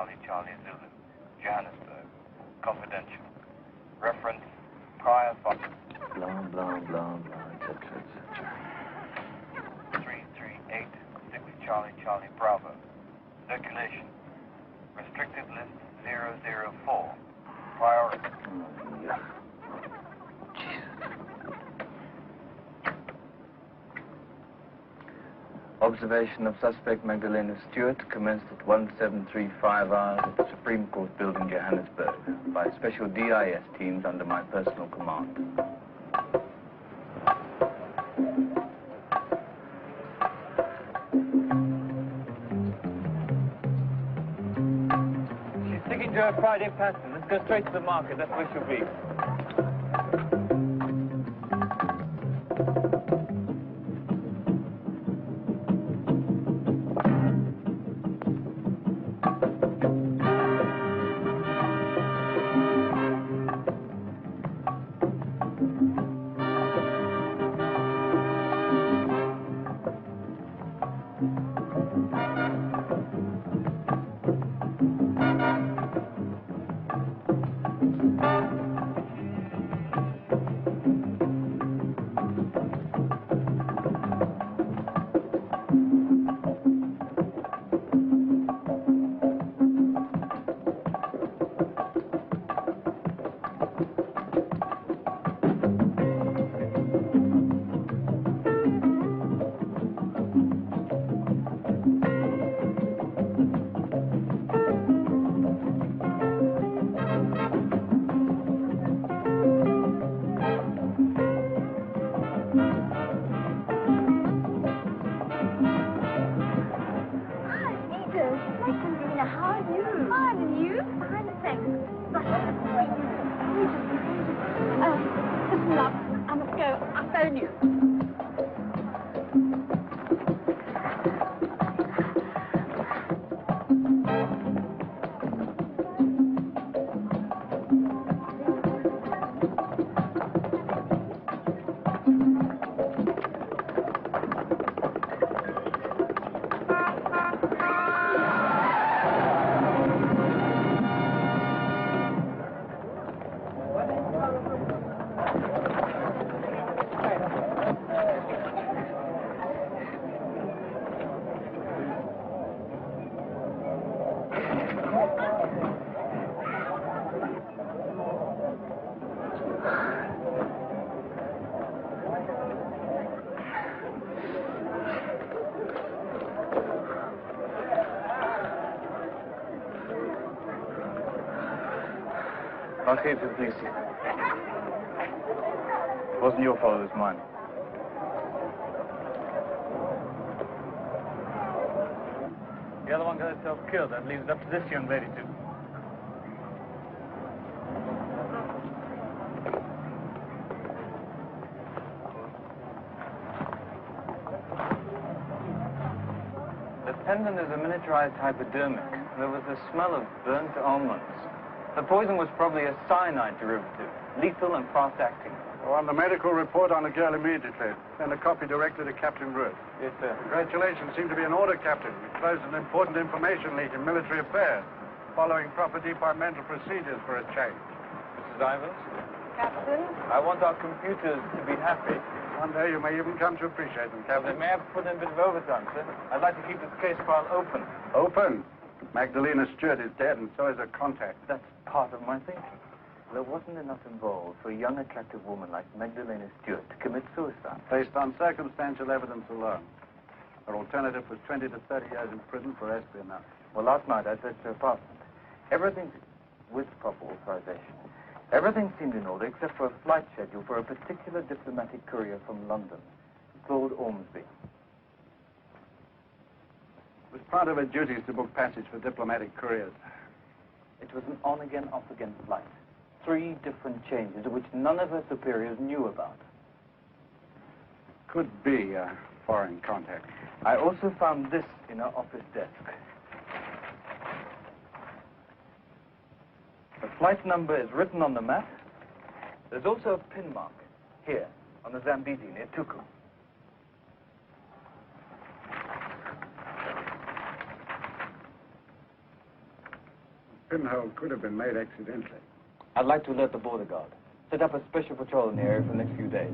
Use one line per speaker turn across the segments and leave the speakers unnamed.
Charlie, Charlie, Zulu, Johannesburg. Confidential. Reference, prior...
Blah, blah, blah, blah, etc., etc.
3386 Charlie, Charlie, Bravo. Circulation. Restricted list 004. Priority.
Yeah. Observation of suspect Magdalena Stewart commenced at 1735 hours at the Supreme Court building, Johannesburg, by special DIS teams under my personal command.
She's sticking to her Friday pattern. Let's go straight to the market. That's where she'll be.
Okay, please. It wasn't your fault, it was mine.
The other one got herself killed. That leaves it up to this young lady to...
The pendant is a miniaturized hypodermic. There was a smell of burnt almonds. The poison was probably a cyanide derivative, lethal and fast-acting.
Oh, on the medical report on the girl immediately. Send a copy directly to Captain Root.
Yes, sir.
Congratulations. Seem to be an order, Captain. We closed an important information leak in military affairs, following proper departmental procedures for a change.
Mrs. Ivers?
Captain?
I want our computers to be happy.
One day you may even come to appreciate them,
Well,
Captain.
they may have to put in a bit of overtime, sir. I'd like to keep this case file open.
Open? Magdalena Stewart is dead, and so is her contact.
That's part of my thinking. There wasn't enough involved for a young, attractive woman like Magdalena Stewart to commit suicide.
Based on circumstantial evidence alone. Her alternative was 20 to 30 years in prison for espionage.
Well, last night I searched her apartment. Everything, with proper authorization, everything seemed in order except for a flight schedule for a particular diplomatic courier from London, Claude Ormsby.
It was part of her duties to book passage for diplomatic couriers.
It was an on-again, off-again flight. 3 different changes, which none of her superiors knew about.
Could be a foreign contact.
I also found this in her office desk. The flight number is written on the map. There's also a pin mark here on the Zambezi near Tuku.
pinhole could have been made accidentally.
I'd like to alert the border guard. Set up a special patrol in the area for the next few days.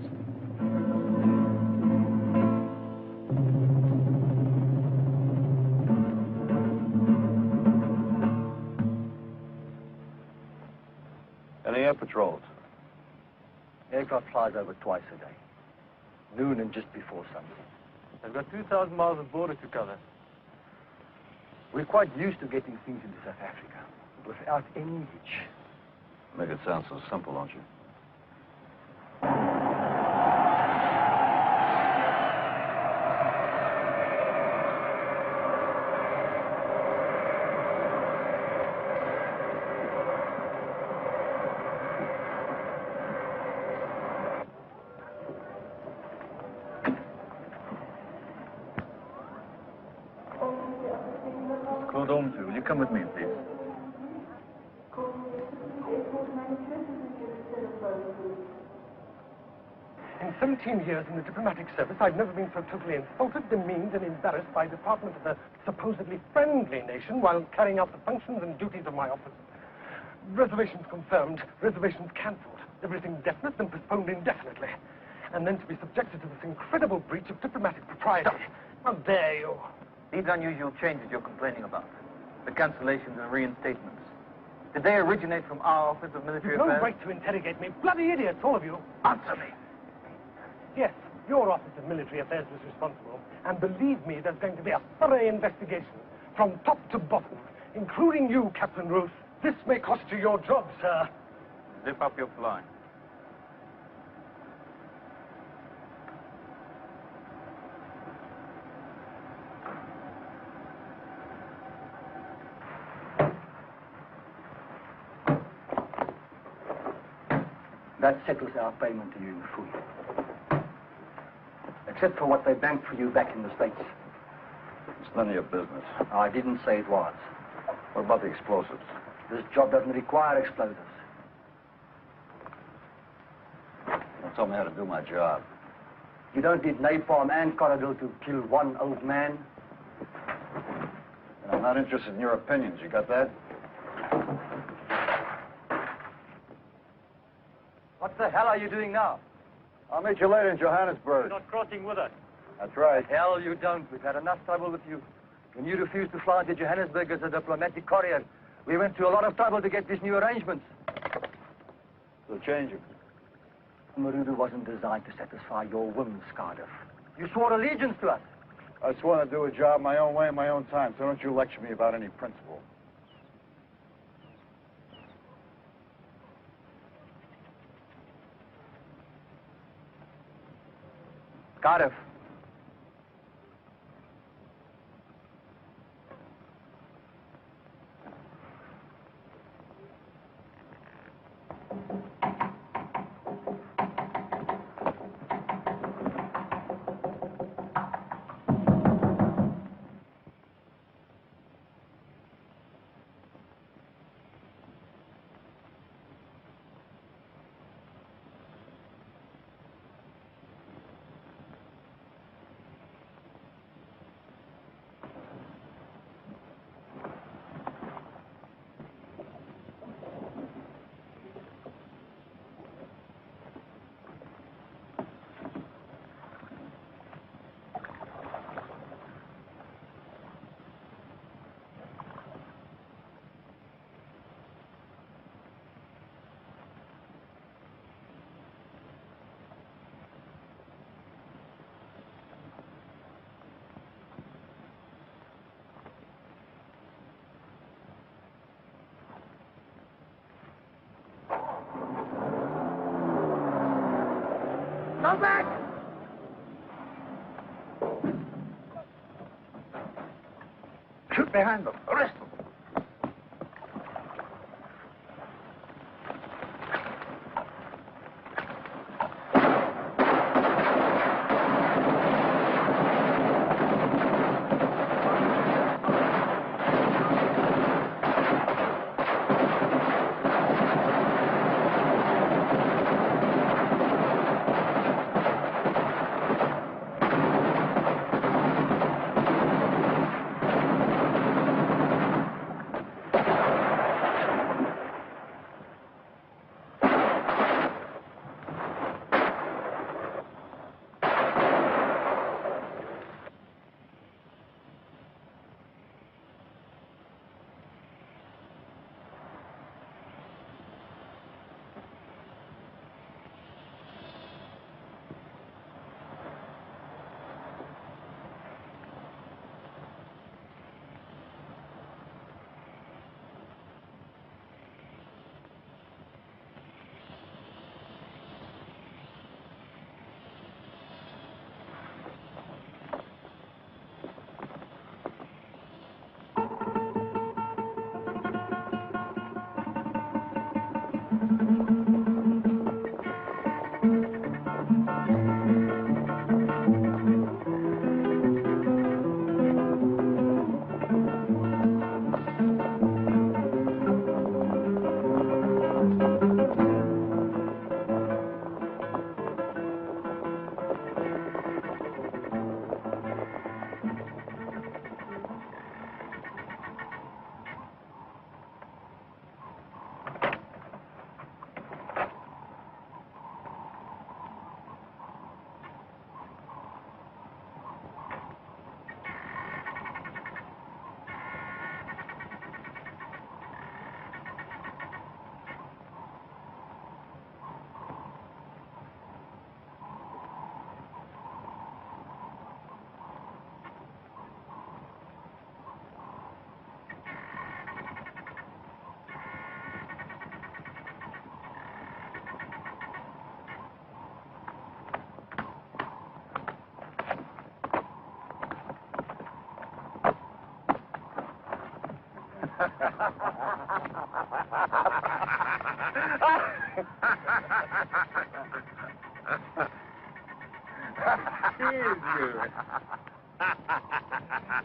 Any air patrols?
Aircraft flies over twice a day. Noon and just before sunset.
They've got 2,000 miles of border to cover.
We're quite used to getting things into South Africa without any hitch.
Make it sound so simple, don't you? Will you come with me, please?
In 17 years in the diplomatic service, I've never been so totally insulted, demeaned, and embarrassed by the department of a supposedly friendly nation while carrying out the functions and duties of my office. Reservations confirmed, reservations cancelled, everything definite and postponed indefinitely. And then to be subjected to this incredible breach of diplomatic propriety. Stop. How dare you?
These unusual changes you're complaining about, the cancellations and reinstatements, did they originate from our Office of Military
You've
Affairs?
no right to interrogate me. Bloody idiots, all of you.
Answer me.
Yes, your Office of Military Affairs was responsible. And believe me, there's going to be a thorough investigation from top to bottom, including you, Captain Ruth. This may cost you your job, sir.
Zip up your fly.
That settles our payment to you in full. Except for what they banked for you back in the States.
It's none of your business.
I didn't say it was.
What about the explosives?
This job doesn't require explosives.
Don't tell me how to do my job.
You don't need napalm and corridor to kill one old man.
And I'm not interested in your opinions. You got that?
What the hell are you doing now?
I'll meet you later in Johannesburg.
You're not crossing with us.
That's right.
Hell, you don't. We've had enough trouble with you. When you refused to fly to Johannesburg as a diplomatic courier, we went to a lot of trouble to get these new arrangements.
So change them.
Marudu wasn't designed to satisfy your whims, Cardiff. You swore allegiance to us.
I just want to do a job my own way, in my own time, so don't you lecture me about any principle.
Cardiff. Come back!
Shoot behind them. Arrest them.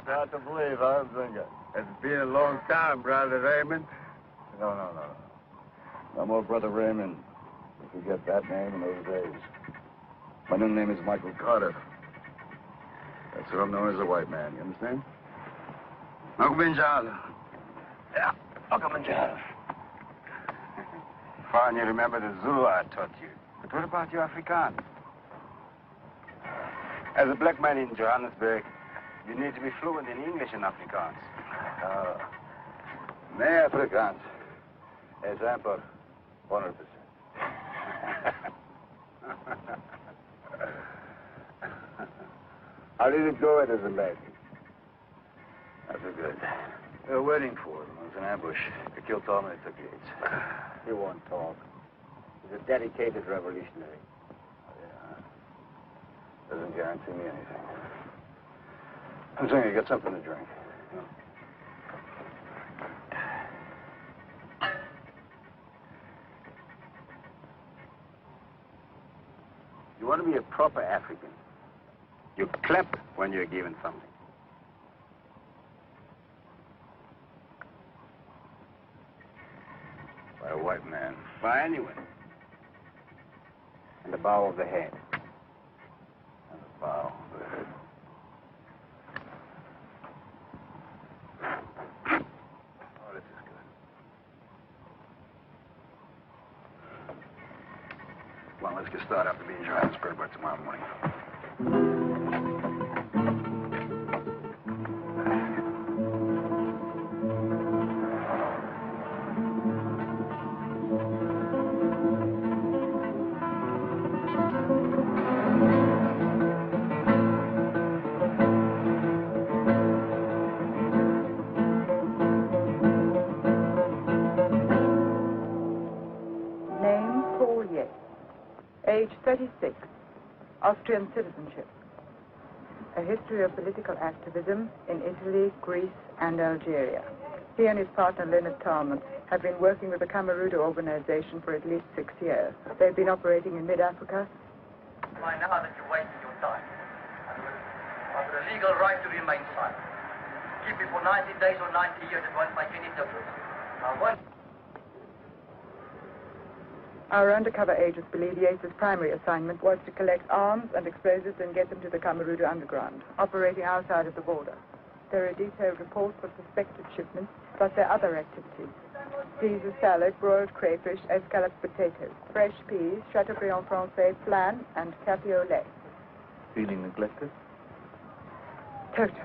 Hard to believe, huh, Zinga? It's been a long time, Brother Raymond. No. No more Brother Raymond. You forget that name in those days. My new name is Michael Carter. That's what I'm known as a white man, you understand? Uncle Benjala. Yeah, Uncle Benjala. Fine, you remember the Zulu I taught you. But what about your Afrikaans? As a black man in Johannesburg, you need to be fluent in English and Afrikaans. Nee, Afrikaans. Example, 100%. How did it go at Azambag? Not so good. They were waiting for him. It was an ambush. They killed Tom and they took Getz. He won't talk. He's a dedicated revolutionary. Yeah. Doesn't guarantee me anything. I'm saying you get something to drink. You want to be a proper African. You clap when you're given something. By a white man. By anyone. And the bow of the head. And the bow of the head. Oh, this is good. Well, let's get started after being in Johannesburg by tomorrow morning.
Age 36, Austrian citizenship. A history of political activism in Italy, Greece, and Algeria. He and his partner, Leonard Talman, have been working with the Camarudo organization for at least 6 years. They've been operating in mid-Africa.
By now that you're wasting your time, I've got a legal right to remain silent. Keep it for 90 days or 90 years, it won't make any difference. Now, what?
Our undercover agents believe Yates's primary assignment was to collect arms and explosives and get them to the Camarudo underground, operating outside of the border. There are detailed reports of suspected shipments, plus their other activities. Caesar salad, broiled crayfish, escalloped potatoes, fresh peas, chateaubriand francais, flan, and cafe au lait.
Feeling neglected?
Totally.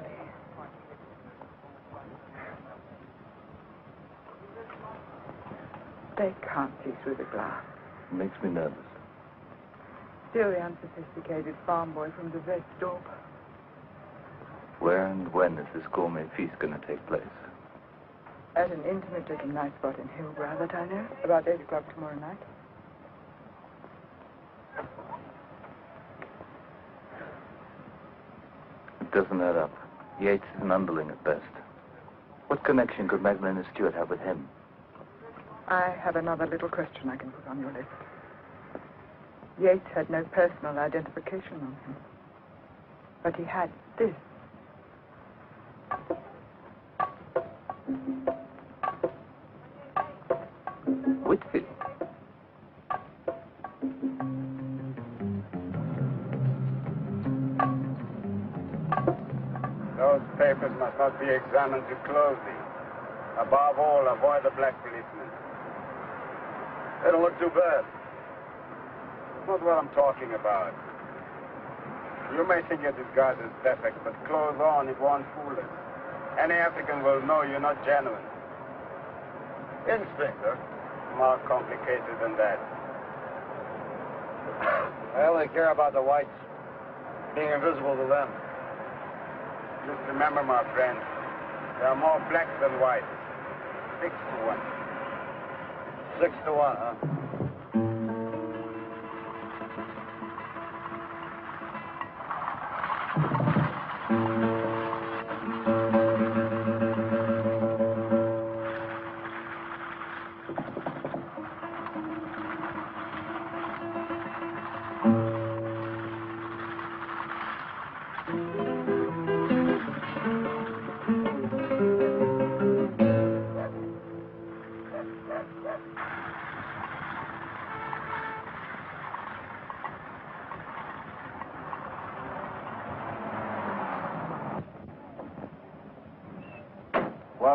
They can't see through the glass.
Makes me nervous.
Still the unsophisticated farm boy from the Westdorp.
Where and when is this gourmet feast going to take place?
At an intimate little night spot in Hillbrow that I know. About 8 o'clock tomorrow night.
It doesn't add up. Yates is an underling at best. What connection could Magdalena Stewart have with him?
I have another little question I can put on your list. Yates had no personal identification on him. But he had this.
Whitfield.
Those papers must not be examined too closely. Above all, avoid the black policemen. They don't look too bad. It's not what I'm talking about. You may think your disguise is perfect, but clothes on, it won't fool us. Any African will know you're not genuine. Inspector? More complicated than that.
I only care about the whites. Being invisible to them.
Just remember, my friend, there are more blacks than whites. 6 to 1.
6 to 1, huh?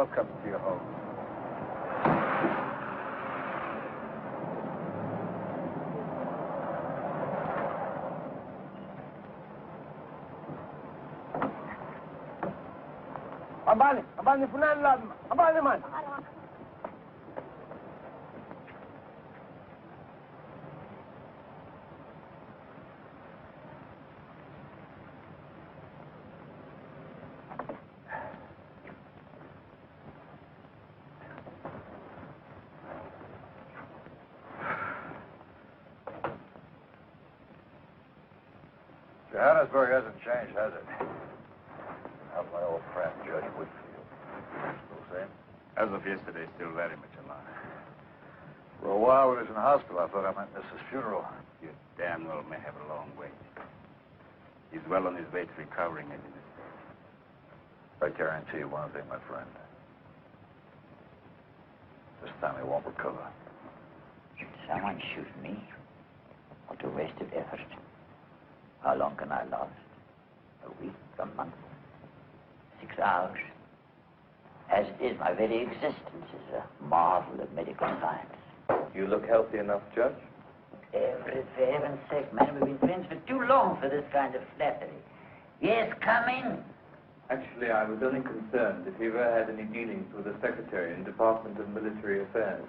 Welcome to your home.
Abani funan lad, abani man.
Johannesburg hasn't changed, has it? How's my old friend, Judge Whitfield? Still the same?
As of yesterday, still very much alive.
For a while when he was in the hospital, I thought I might miss his funeral.
You damn well may have a long wait. He's well on his way to recovering and in his state.
I guarantee you one thing, my friend. This time he won't recover.
Should someone shoot me? What a waste of effort. How long can I last? A week, a month, 6 hours. As it is, my very existence is a marvel of medical science.
You look healthy enough, Judge?
Everett, for heaven's sake, man, we've been friends for too long for this kind of flattery. Yes, come in.
Actually, I was only concerned if you ever had any dealings with the Secretary in Department of Military Affairs,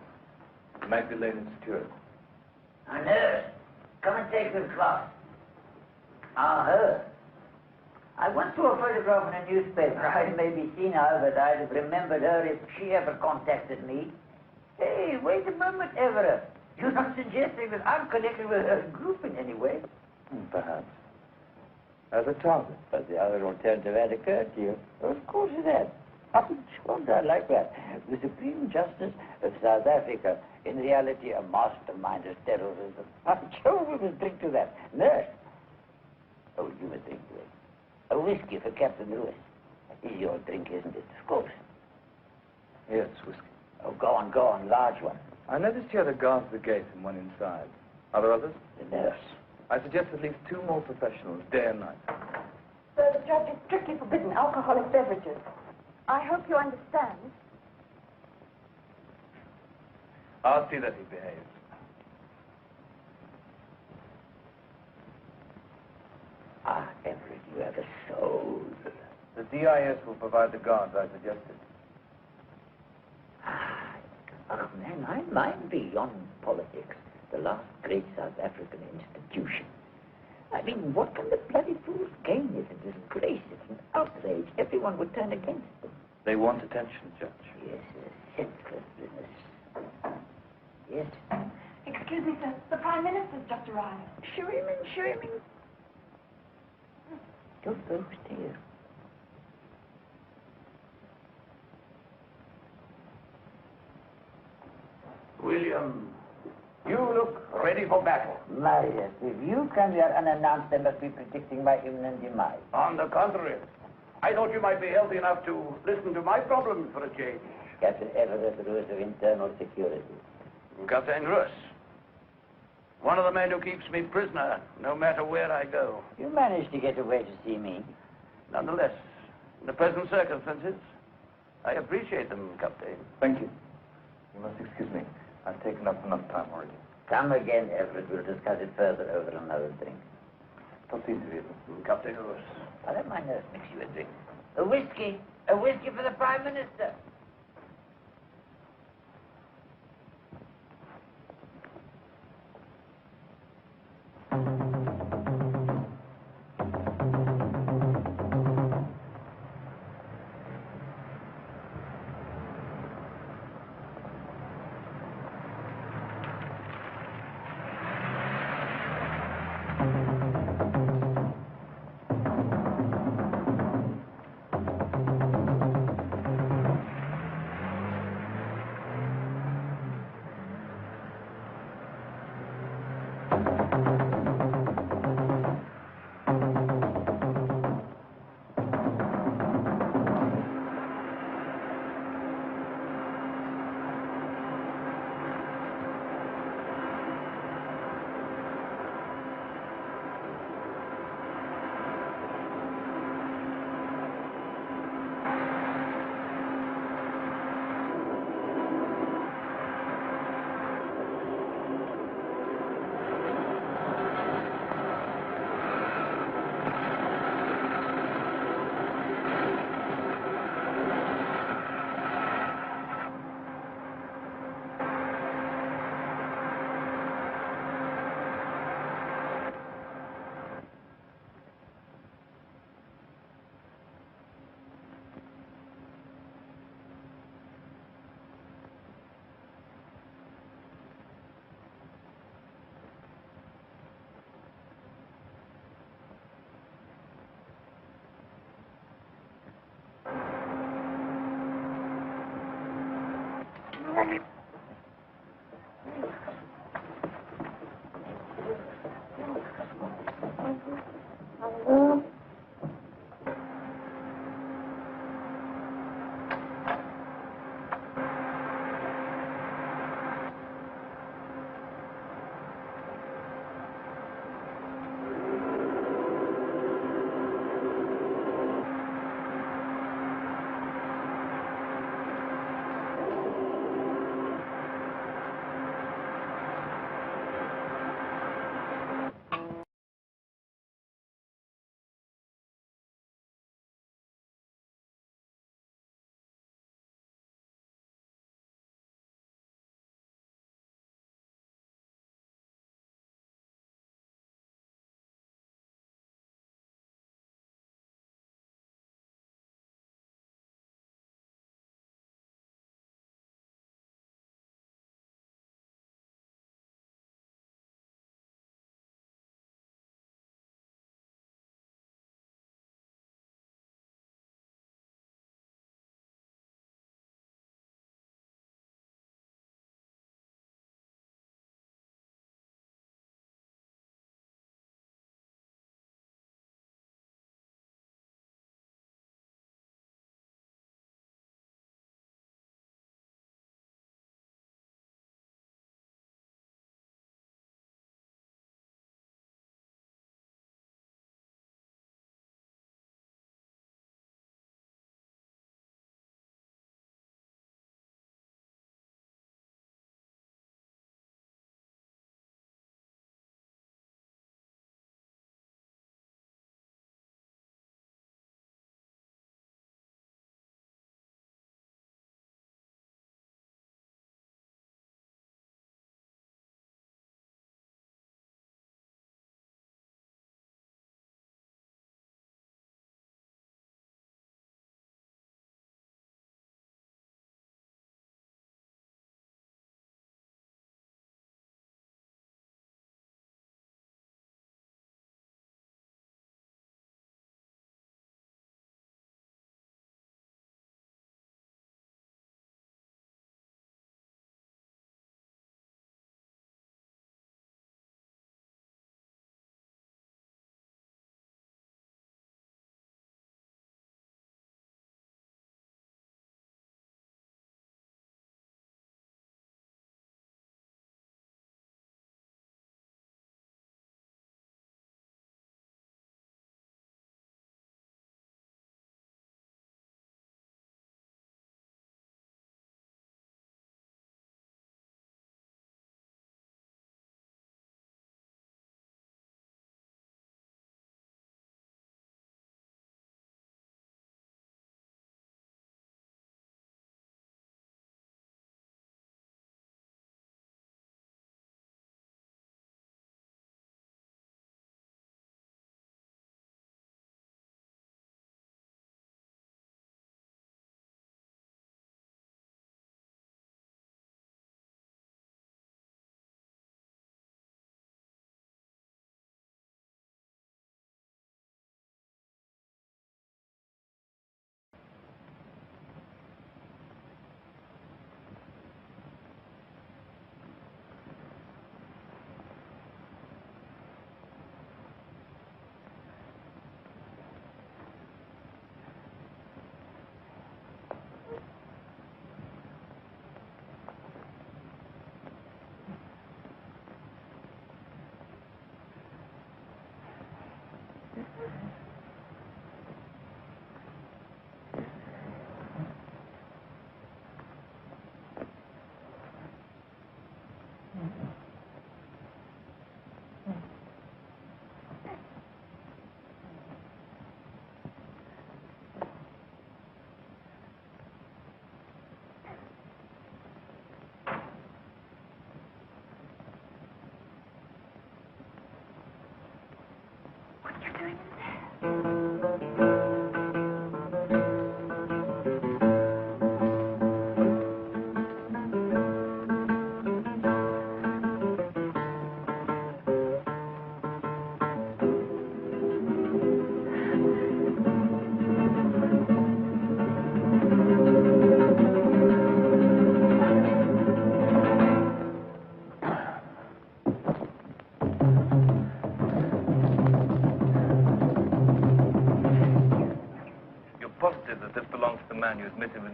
Magdalena Stewart.
A nurse, come and take this glass. Ah, her. I once saw a photograph in a newspaper. I may be senile, but I'd have remembered her if she ever contacted me. Hey, wait a moment, Everett. You're not suggesting that I'm connected with her group in any way?
Perhaps. As a target.
But the other alternative had occurred to you. Of course it had. Squad, I like that. The Supreme Justice of South Africa, in reality a mastermind of terrorism. Joe, we must drink to that. Nurse. Oh, you must drink to it. A whiskey for Captain Lewis. Is your drink, isn't it? Of course.
Yes, whiskey.
Oh, go on, large one.
I noticed you had a guard at the gate and one inside. Are there others?
The nurse.
I suggest at least 2 more professionals, day and night.
Sir, the judge is strictly forbidden alcoholic beverages. I hope you understand.
I'll see that he behaves.
Ah, Everett, you have a soul.
The DIS will provide the guards I suggested.
Oh, man, I mind beyond politics. The last great South African institution. I mean, what can the bloody fools gain? It's a disgrace. It's an outrage. Everyone would turn against them.
They want attention, Judge.
Yes, a senseless business. Yes.
Excuse me, sir. The Prime Minister's just arrived.
Show him in. Don't go upstairs.
William, you look ready for battle.
Marius, if you come here unannounced, they must be predicting my imminent demise.
On the contrary, I thought you might be healthy enough to listen to my problems for a change.
Captain Everett Ruiz of Internal Security.
Captain Ruiz. One of the men who keeps me prisoner, no matter where I go.
You managed to get away to see me.
Nonetheless, in the present circumstances, I appreciate them, Captain.
Thank you. You must excuse me. I've taken up enough time already.
Come again, Everett. We'll discuss it further over another drink.
Tot ziens, weer.
Captain Ruiz.
I don't mind nurse mix you a drink. A whiskey. A whiskey for the Prime Minister.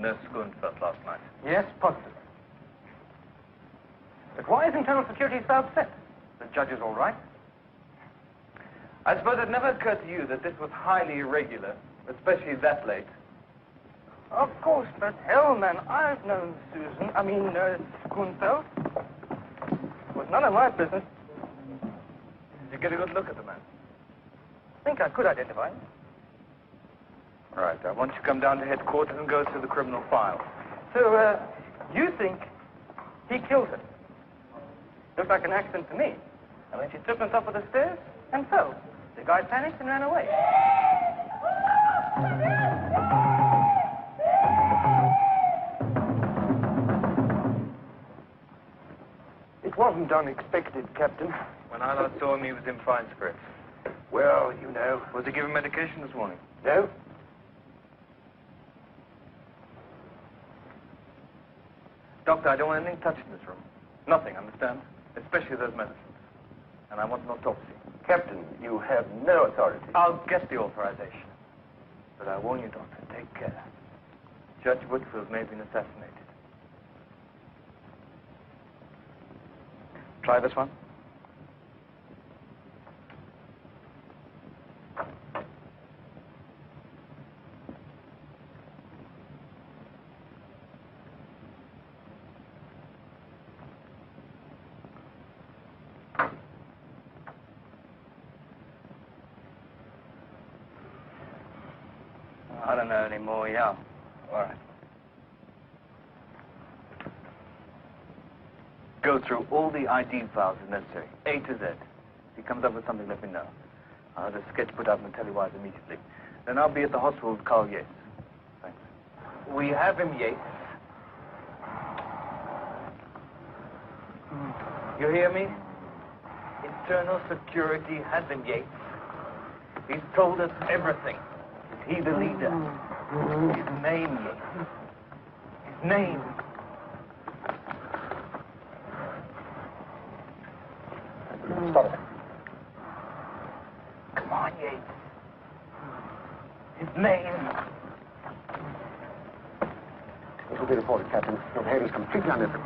Nurse Schoenfeld last night?
Yes, positive. But why is internal security so upset? The judge is all right.
I suppose it never occurred to you that this was highly irregular, especially that late.
Of course, but hell, man, I've known Nurse Schoenfeld. It was none of my business.
Did you get a good look at the man?
I think I could identify him.
All right, I want you to come down to headquarters and go through the criminal file.
So, you think he killed her? Looked like an accident to me. And then she tripped on top of the stairs and fell. The guy panicked and ran away. It wasn't unexpected, Captain.
When I last saw him, he was in fine spirits.
Well, you know.
Was he given medication this morning?
No?
Doctor, I don't want anything touched in this room. Nothing, understand? Especially those medicines. And I want an autopsy.
Captain, you have no authority.
I'll get the authorization. But I warn you, Doctor, take care. Judge Whitfield may have been assassinated. Try this one.
I don't know anymore, yeah.
All right. Go through all the ID files as necessary, A to Z. If he comes up with something, let me know. I'll have a sketch put out in the telewires immediately. Then I'll be at the hospital with Carl Yates. Thanks.
We have him, Yates. You hear me? Internal security has him, Yates. He's told us everything. Is he the leader? His name, Yates. His name.
Stop it.
Come on, Yates. His name.
This will be reported, Captain. Your head is completely unnecessary.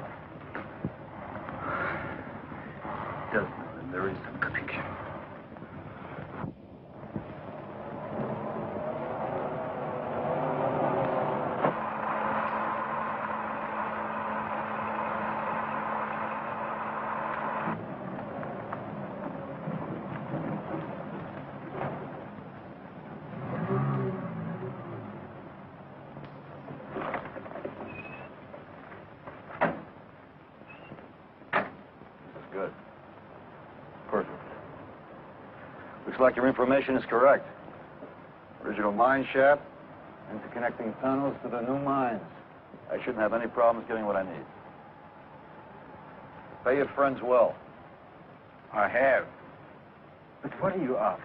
Does know that there is some connection.
Good. Perfect. Looks like your information is correct. Original mine shaft, interconnecting tunnels to the new mines. I shouldn't have any problems getting what I need. Pay your friends well.
I have.
But what are you after?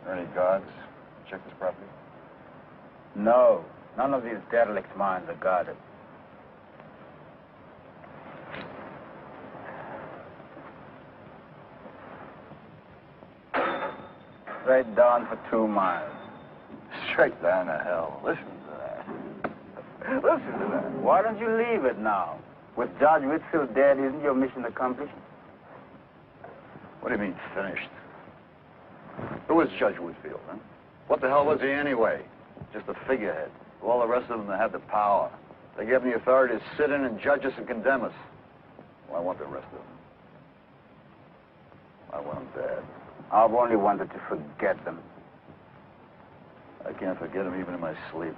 Are there any guards? Check this property?
No, none of these derelict mines are guarded. Straight down for 2 miles.
Straight down to hell. Listen to that.
Listen to that. Why don't you leave it now? With Judge Whitfield dead, isn't your mission accomplished?
What do you mean, finished? Who is Judge Whitfield, huh? What the hell was he anyway? Just a figurehead. All the rest of them that had the power. They gave him the authority to sit in and judge us and condemn us. Well, I want the rest of them. I want them dead.
I've only wanted to forget them.
I can't forget them even in my sleep.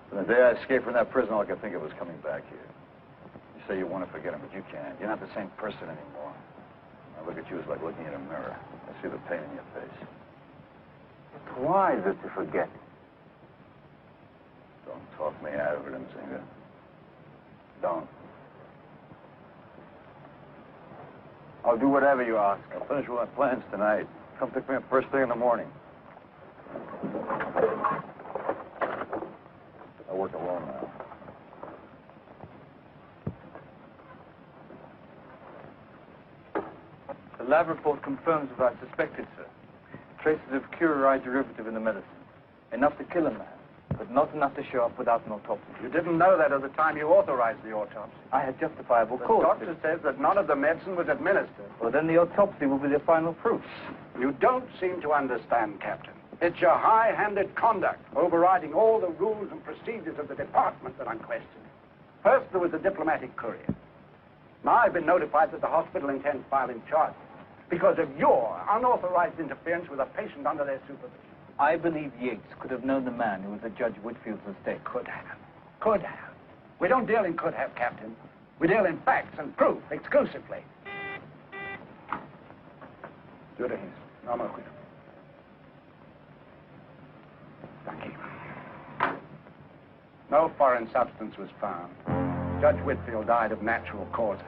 From the day I escaped from that prison, all I could think of was coming back here. You say you want to forget them, but you can't. You're not the same person anymore. I look at you as like looking in a mirror. I see the pain in your face.
Why is it to forget?
Don't talk me out of it, Mzinga.
Don't. I'll do whatever you ask.
I'll finish with my plans tonight. Come pick me up first thing in the morning. I work alone now.
The lab report confirms what I suspected, sir. Traces of curare derivative in the medicine. Enough to kill a man, but not enough to show up without an autopsy.
You didn't know that at the time you authorized the autopsy.
I had justifiable
The
cause.
doctor says that none of the medicine was administered.
Well, then the autopsy will be the final proof.
You don't seem to understand, Captain. It's your high-handed conduct, overriding all the rules and procedures of the department that I'm questioning. First, there was the diplomatic courier. Now I've been notified that the hospital intends filing charges because of your unauthorized interference with a patient under their supervision.
I believe Yates could have known the man who was at Judge Whitfield's estate.
Could have. Could have. We don't deal in could have, Captain. We deal in facts and proof exclusively. Do det hins. No more quick. Thank you. No foreign substance was found. Judge Whitfield died of natural causes.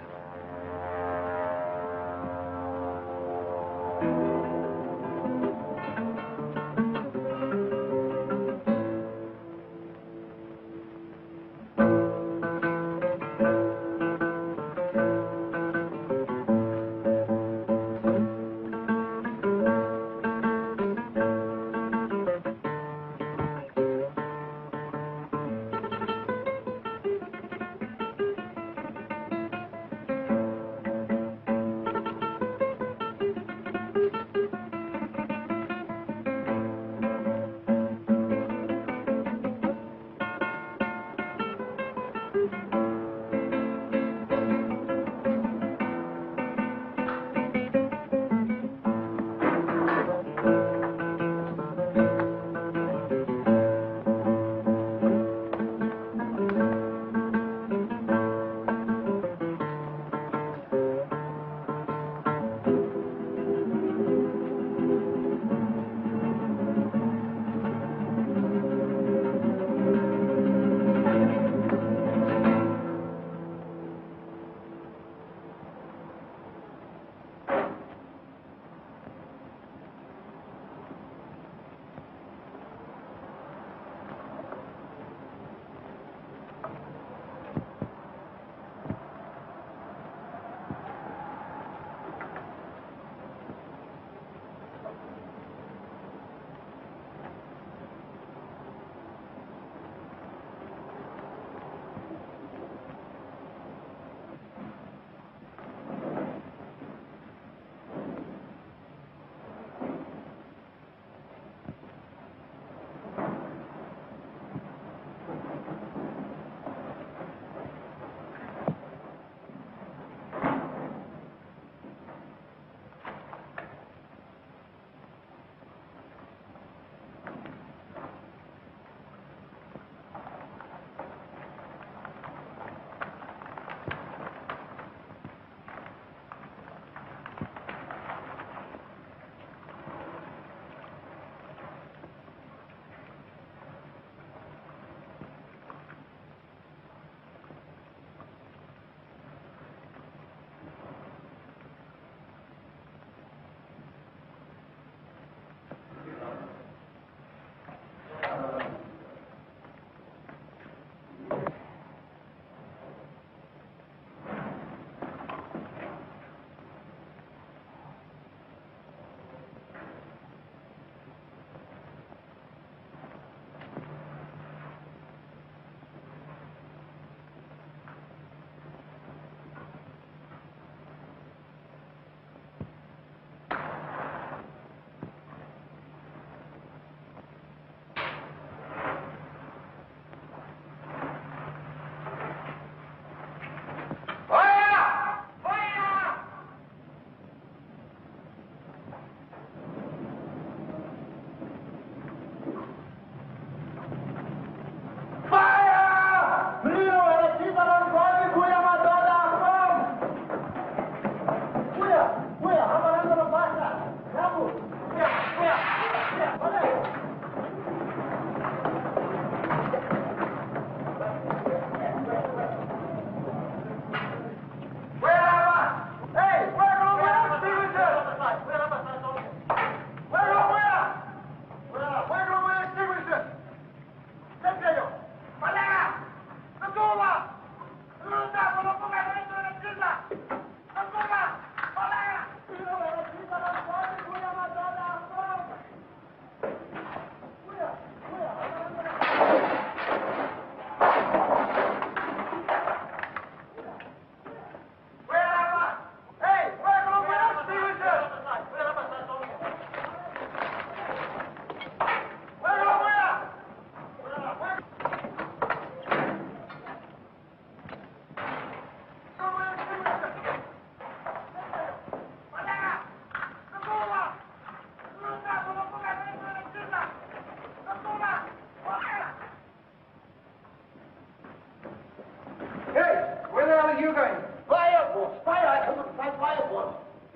you going?
Fire, boss! Fire! I couldn't fight fire, boss!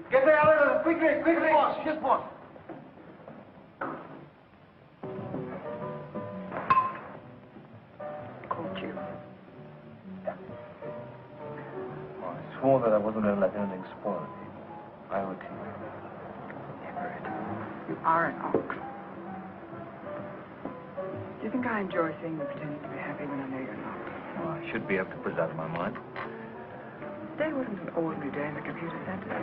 Get the elevator, quickly, quickly!
Boss, yes, boss.
Caught you.
Well, I swore that I wasn't going to let anything spoil me. I owe it to you.
Everett, you are an ox. Do you think I enjoy seeing you pretending to be happy when I know you're not?
Well, I should be able to put that in my mind.
Today wasn't an ordinary day in the computer center.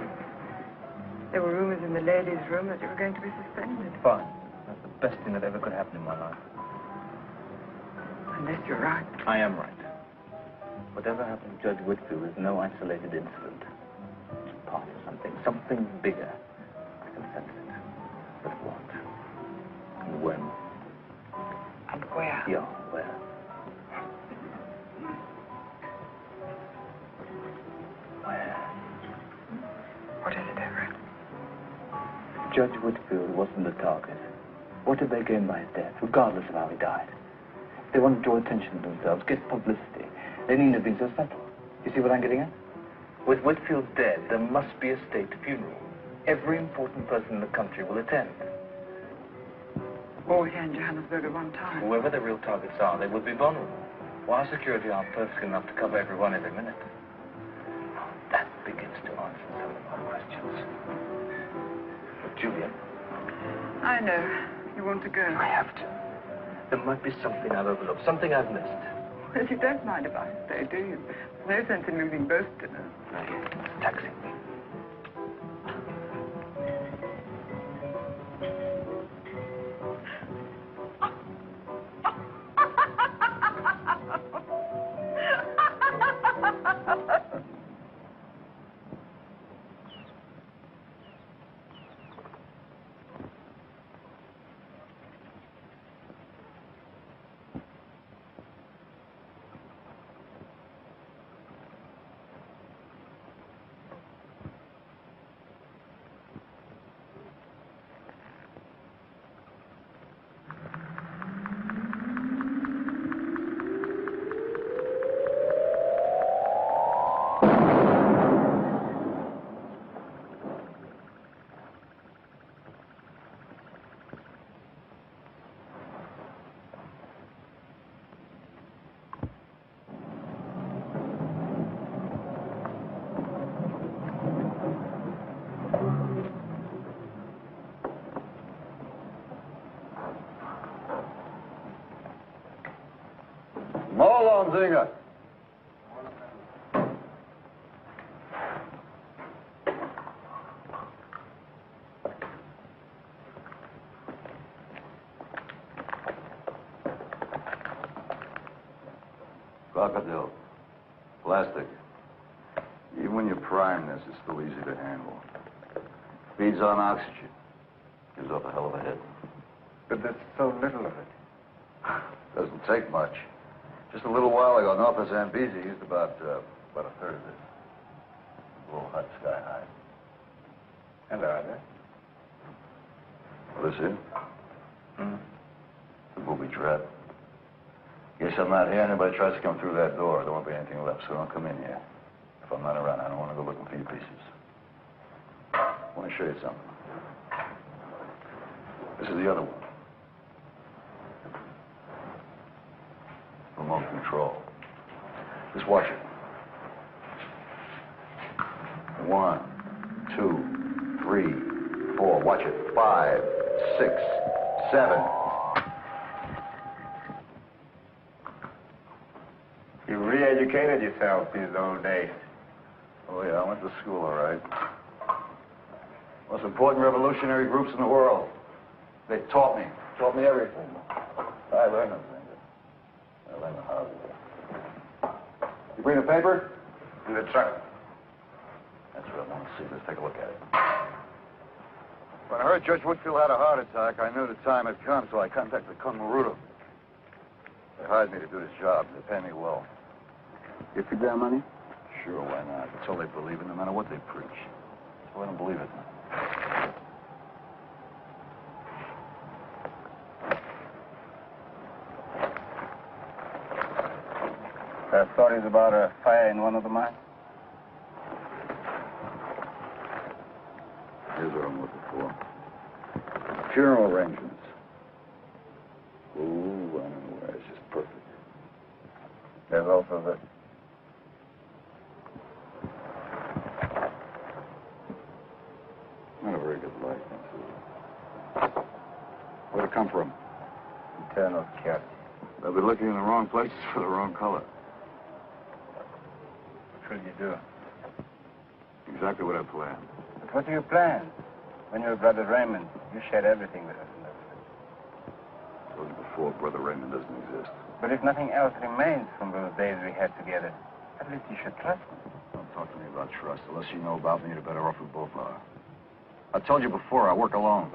There were rumors in the ladies' room that you were going to be suspended.
Fine. That's the best thing that ever could happen in my life.
Unless you're right.
I am right. Whatever happened to Judge Whitfield is no isolated incident. It's part of something bigger. I can sense it. But what? And when?
And where?
Yeah, where? Where?
What is it, Everett?
Judge Whitfield wasn't the target. What did they gain by his death, regardless of how he died? If they wanted to draw attention to themselves, get publicity, they needn't have been so subtle. You see what I'm getting at? With Whitfield dead, there must be a state funeral. Every important person in the country will attend.
All here in Johannesburg at one time.
Whoever the real targets are, they will be vulnerable. Why security aren't perfect enough to cover everyone every minute? That begins to answer some of my questions. But Julia,
I know. You want to go.
I have to. There might be something I've overlooked, something I've missed.
Well, you don't mind if I stay, do you? There's no sense in losing both dinners.
Taxi.
Hold on, Zinger. Crocodile. Plastic. Even when you prime this, it's still easy to handle. Feeds on oxygen. Gives off a hell of a hit.
But there's so little of it.
Doesn't take much. Just a little while ago, north of Zambezi used about a third of it. A little hut sky high.
And are there?
Well, this here? The booby trap. Guess I'm not here. Anybody tries to come through that door, there won't be anything left, so don't come in here. If I'm not around, I don't want to go looking for your pieces. I want to show you something. This is the other one. Remote control. Just watch it. 1, 2, 3, 4. Watch it. 5, 6, 7.
You re-educated yourself these old days.
Oh, yeah, I went to school, all right. Most important revolutionary groups in the world. They taught me everything. I learned them. I learned the hard way. You bring the paper?
In the trunk.
That's what I want to see. Let's take a look at it. When I heard Judge Whitfield had a heart attack, I knew the time had come, so I contacted Conmarudo. They hired me to do this job. They pay me well.
You feed their money?
Sure, why not? That's all they believe in, no matter what they preach. So I don't believe it.
There are stories about a fire in one of the mines?
funeral arrangements. Ooh, I know where. It's just perfect. There's also the... Not a very good likeness. Where'd it come from?
Eternal Security.
They'll be looking in the wrong places for the wrong color.
What will you do?
Exactly what I planned.
But what do you plan? When you were Brother Raymond, you shared everything with us.
I told you before, Brother Raymond doesn't exist.
But if nothing else remains from those days we had together, at least you should trust me.
Don't talk to me about trust. The less you know about me, the better off we both are. I told you before, I work alone.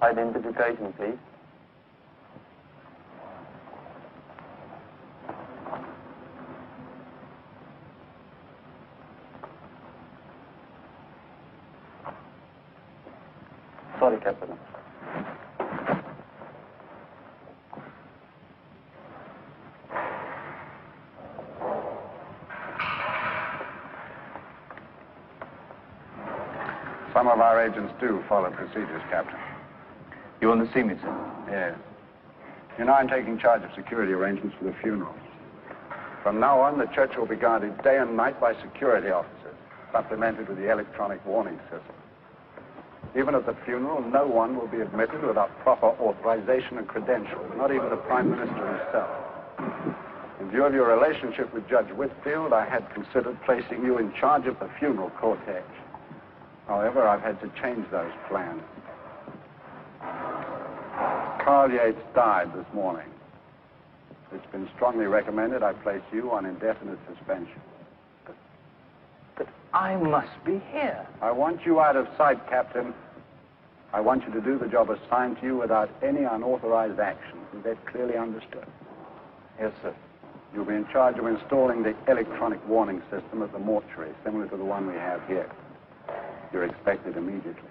Identification, please. Sorry, Captain.
Some of our agents do follow procedures, Captain.
You want to see me, sir?
Yes. You know, I'm taking charge of security arrangements for the funeral. From now on, the church will be guarded day and night by security officers, supplemented with the electronic warning system. Even at the funeral, no one will be admitted without proper authorization and credentials, not even the Prime Minister himself. In view of your relationship with Judge Whitfield, I had considered placing you in charge of the funeral cortege. However, I've had to change those plans. Carl Yates died this morning. It's been strongly recommended I place you on indefinite suspension.
But I must be here.
I want you out of sight, Captain. I want you to do the job assigned to you without any unauthorized action. Is that clearly understood?
Yes, sir.
You'll be in charge of installing the electronic warning system at the mortuary, similar to the one we have here. You're expected immediately.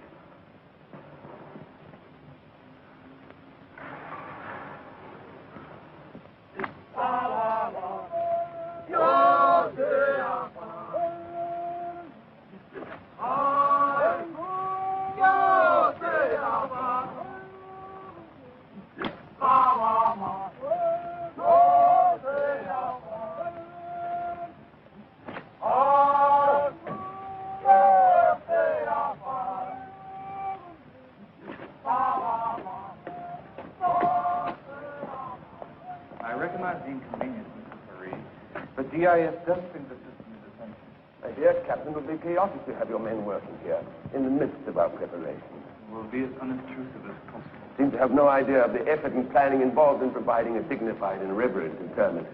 DIS does think the system is essential.
My dear Captain, it would be chaotic to have your men working here in the midst of our preparations.
We'll be as unobtrusive as possible.
Seem to have no idea of the effort and planning involved in providing a dignified and reverent interment.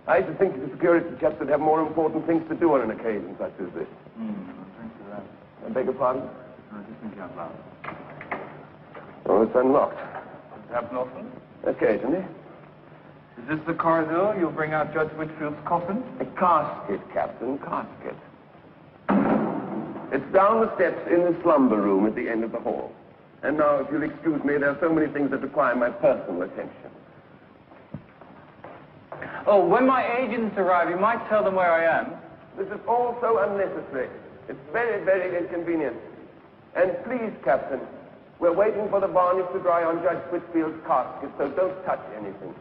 I used to think the security chaps would have more important things to do on an occasion such as this.
Thanks for that.
I beg your pardon?
No, just think out loud.
Oh, it's unlocked.
Does it happen often?
Occasionally.
Is this the corridor you'll bring out Judge Whitfield's coffin?
A casket, Captain, casket. It's down the steps in the slumber room at the end of the hall. And now, if you'll excuse me, there are so many things that require my personal attention.
Oh, when my agents arrive, you might tell them where I am.
This is all so unnecessary. It's very, very inconvenient. And please, Captain, we're waiting for the varnish to dry on Judge Whitfield's casket, so don't touch anything.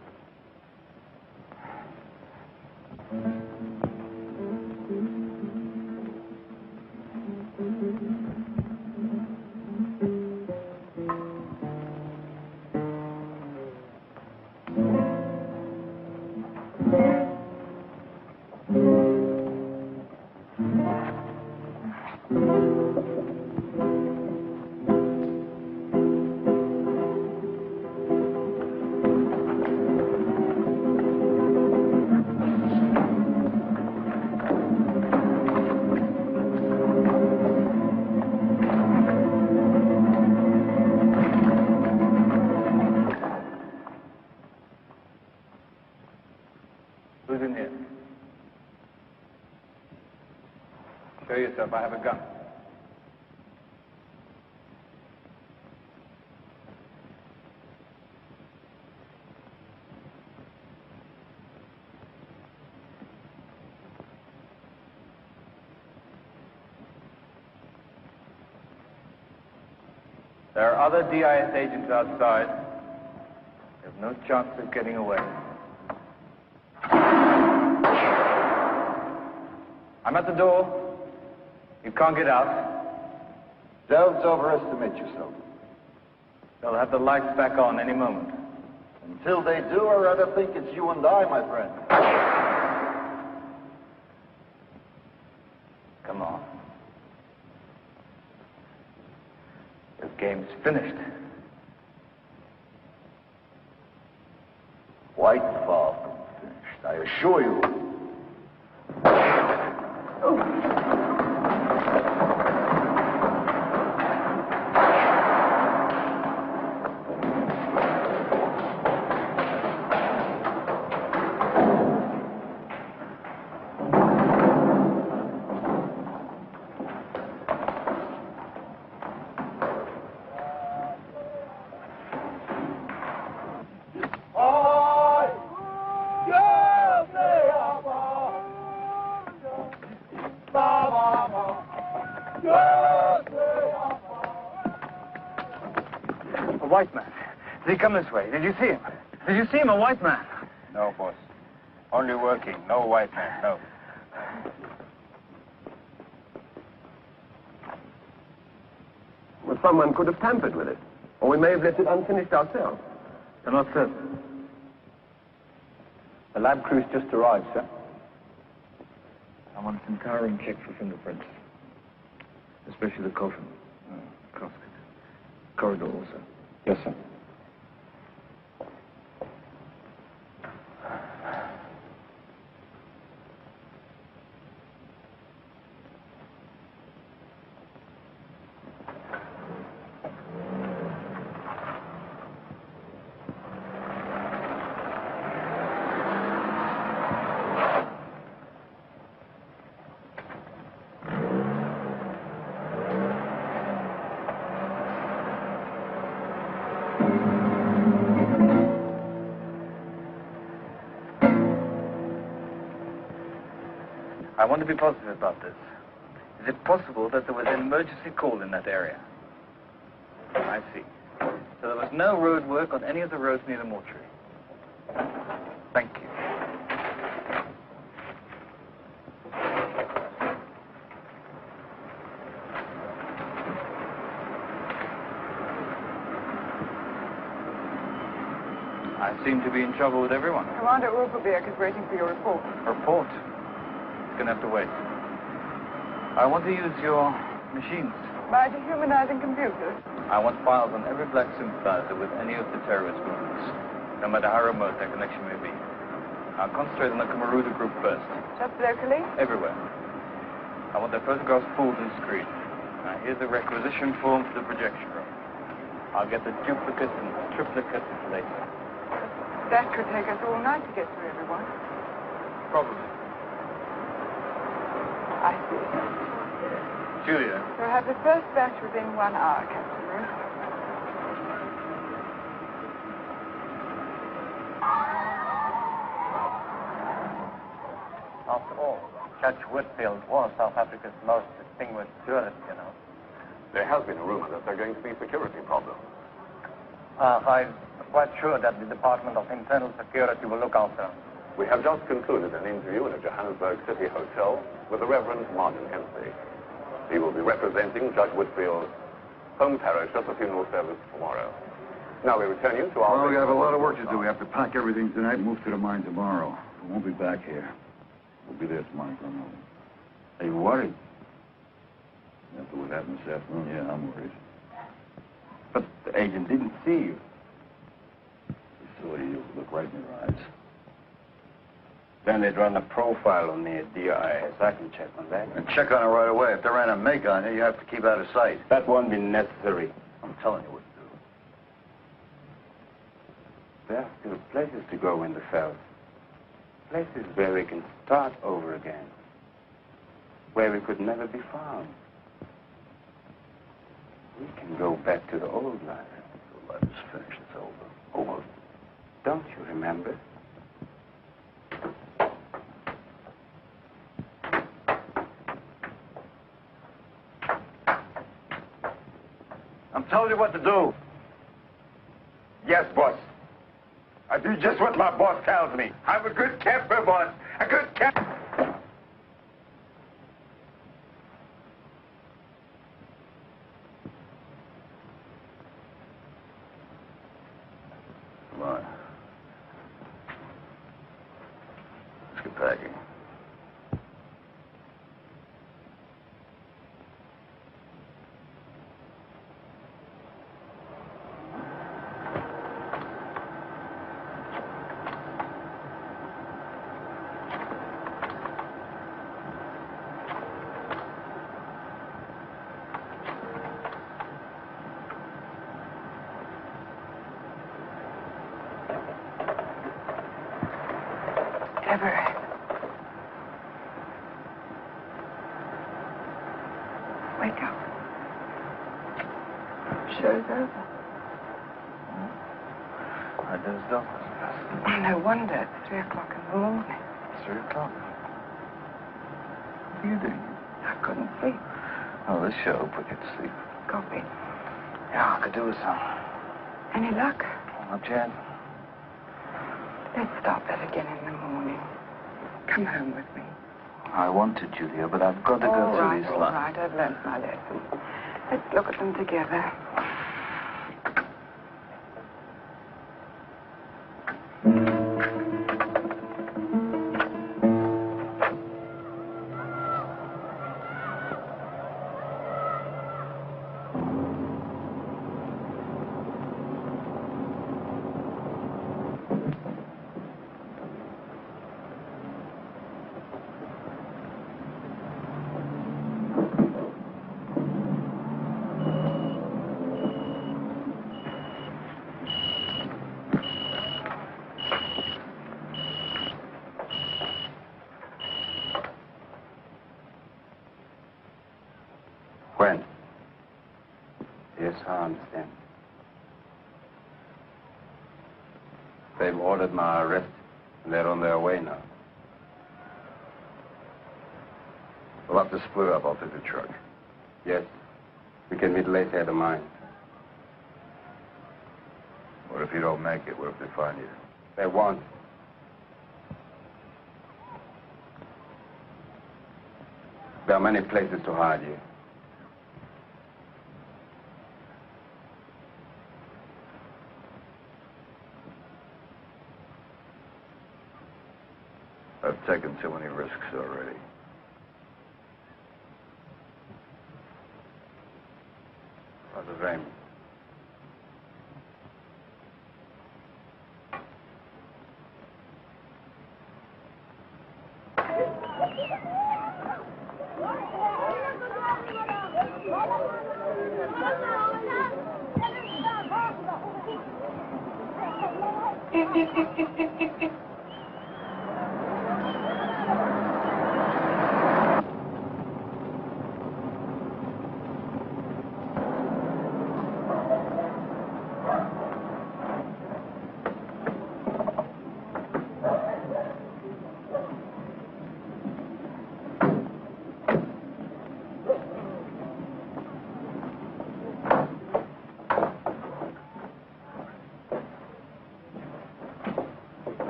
Who's in here? Show yourself. I have a gun. There are other DIS agents outside. They have no chance of getting away. I'm at the door. You can't get out.
Don't overestimate yourself.
They'll have the lights back on any moment.
Until they do, I'd rather think it's you and I, my friend.
Come on. The game's finished.
Quite far from finished, I assure you.
A white man. Did he come this way? Did you see him? Did you see him, a white man?
No, boss. Only working. No white man, no.
Well, someone could have tampered with it. Or we may have left it unfinished ourselves.
They're not certain. The lab crew's just arrived, sir. I want some Cinecurry check for fingerprints. Especially the coffin. Casket. Corridor also. Yes, sir. I want to be positive about this. Is it possible that there was an emergency call in that area? I see. So there was no road work on any of the roads near the mortuary. Thank you. I seem to be in trouble with everyone.
Commander Ulferberg is waiting for your report.
Report? Gonna have to wait. I want to use your machines.
By dehumanizing computers?
I want files on every black sympathizer with any of the terrorist movements, no matter how remote their connection may be. I'll concentrate on the Kamaruda group first.
Just locally?
Everywhere. I want their photographs pulled and screened. Now here's the requisition form for the projection room. I'll get the duplicates and triplicates later.
That could take us all night to get through everyone.
Probably.
I see.
Julia.
We'll have the first batch within 1 hour, Captain Bruce.
After all, Judge Whitfield was South Africa's most distinguished jurist, you know.
There has been a rumor that there are going to be security problems.
I'm quite sure that the Department of Internal Security will look after them.
We have just concluded an interview in a Johannesburg City hotel with the Reverend Martin Hensey. He will be representing Judge Whitfield's home parish at the funeral service tomorrow. Now we return you to our...
Well, we have a lot of work to do. We have to pack everything tonight and move to the mine tomorrow. We won't be back here. We'll be there tomorrow for another. Are you worried? After what happened this afternoon, yeah, I'm worried.
But the agent didn't see you.
He saw you. Look right in your eyes.
Then they'd run a profile on the DIS. I can check on that.
And check on it right away. If they ran a make on you, you have to keep out of sight.
That won't be necessary.
I'm telling you what to do.
There are still places to go in the South. Places where we can start over again. Where we could never be found. We can go back to the old life.
The life is finished. It's over.
Over. Don't you remember? I'm
told you what to do? Yes, boss. I do just what my boss tells me. I'm a good camper, boss. A good camper. Come on. Let's get packing.
Wake up. Show's over.
I dozed off.
Oh, no wonder. It's 3 o'clock in the morning.
3 o'clock. What are you doing?
I couldn't sleep.
Oh, this show will put you to sleep.
Coffee.
Yeah, I could do with some.
Any luck?
Not yet.
Let's start that again in the morning. Come home with me.
I want to, Julia, but I've got to go through these
All
lines.
right, I've learned my lesson. Let's look at them together.
When? Yes, I understand. They've ordered my arrest, and they're on their way now.
We'll have to split up. I'll take the truck.
Yes. We can meet later at the mine.
What if you don't make it? What if they find you?
They won't. There are many places to hide you.
I've taken too many risks already.
Brother Raymond.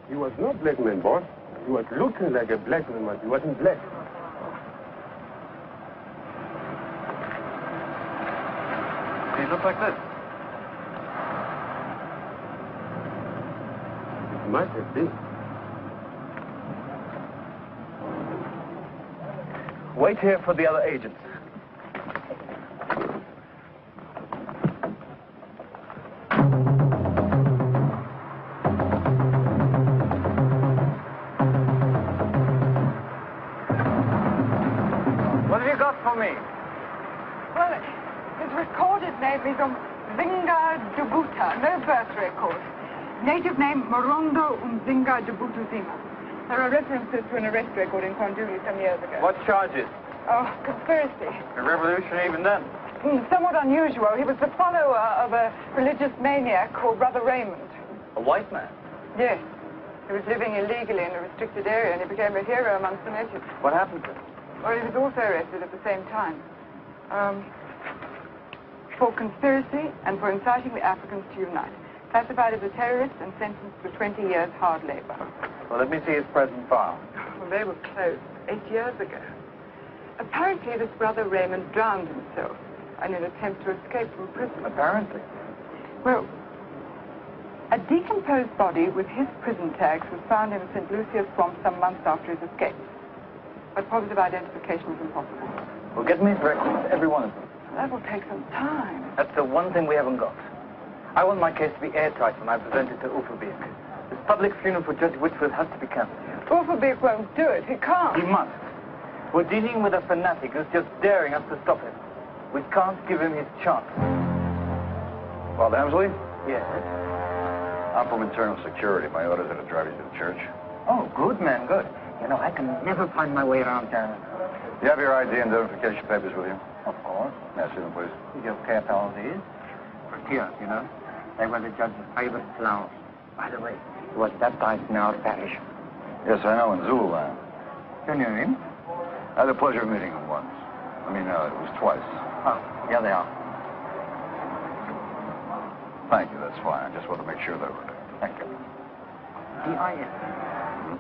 He was not black man, boss. He was looking like a black man, but he wasn't black.
He looked like this.
It might have been.
Wait here for the other agents. What have you got for me?
Well, his recorded name is Umzinga Dubuta, no birth record. Native name Morondo Umzinga Dubutu Zima. There are references to an arrest record in Konduli some years ago.
What charges?
Oh, conspiracy.
A revolution even then?
Somewhat unusual. He was the follower of a religious maniac called Brother Raymond.
A white man?
Yes. He was living illegally in a restricted area and he became a hero amongst the natives.
What happened to him?
Well, he was also arrested at the same time. For conspiracy and for inciting the Africans to unite. Classified as a terrorist and sentenced to 20 years hard labor.
Well, let me see his present file.
Well, they were closed 8 years ago. Apparently, this Brother Raymond drowned himself in an attempt to escape from prison.
Apparently?
Well, a decomposed body with his prison tags was found in the St. Lucia swamp some months after his escape. But positive identification was impossible.
Well, get me his records, every one of them.
That will take some time.
That's the one thing we haven't got. I want my case to be airtight when I present it to Ufferbeek. This public funeral for Judge Whitfield has to be cancelled.
Ufferbeek won't do it. He can't.
He must. We're dealing with a fanatic who's just daring us to stop him. We can't give him his chance.
Well, Emsley?
Yes?
I'm from internal security. My orders are to drive you to the church.
Oh, good, man, good. You know, I can never find my way around town.
You have your ID and identification papers with you?
Of course.
May I see them, please?
You care for all these? Here, you know. They were the judge's favorite flowers. By the way, he was baptized in our parish.
Yes, I know, in Zululand.
You knew him?
I had the pleasure of meeting him once. I mean, it was twice.
Oh, here they are.
Thank you, that's fine. I just wanted to make sure they were there.
Thank you. D.I.S.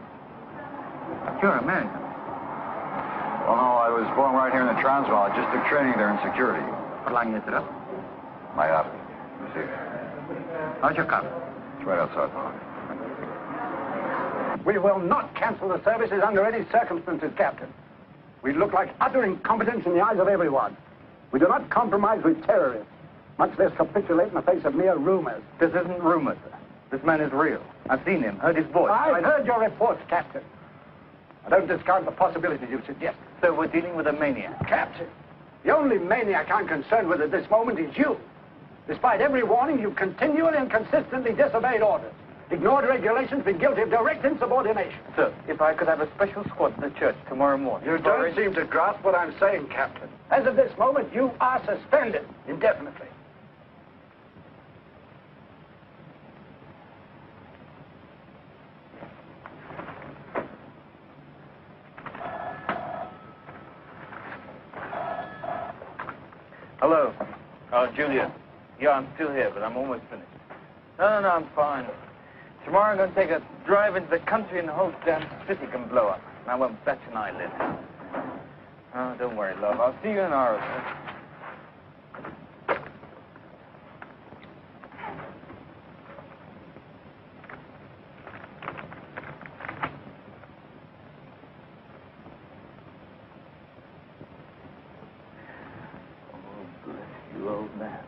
You're American.
Well, no, I was born right here in the Transvaal. I just took training there in security.
How long is it up?
My office. See you.
How's your car?
It's right outside.
We will not cancel the services under any circumstances, Captain. We look like utter incompetence in the eyes of everyone. We do not compromise with terrorists, much less capitulate in the face of mere rumors.
This isn't rumor, sir. This man is real. I've seen him, heard his voice.
I've heard your reports, Captain. I don't discard the possibilities you suggest.
So we're dealing with a maniac.
Captain, the only maniac I'm concerned with at this moment is you. Despite every warning, you've continually and consistently disobeyed orders, ignored regulations, been guilty of direct insubordination.
Sir, if I could have a special squad at the church tomorrow morning...
You don't seem to grasp what I'm saying, Captain. As of this moment, you are suspended indefinitely.
Hello. Oh, Julia. Yeah, I'm still here, but I'm almost finished. No, I'm fine. Tomorrow I'm going to take a drive into the country and the whole damn city can blow up. And I won't bat an eyelid. Oh, don't worry, love. I'll see you in an hour or so. You old man.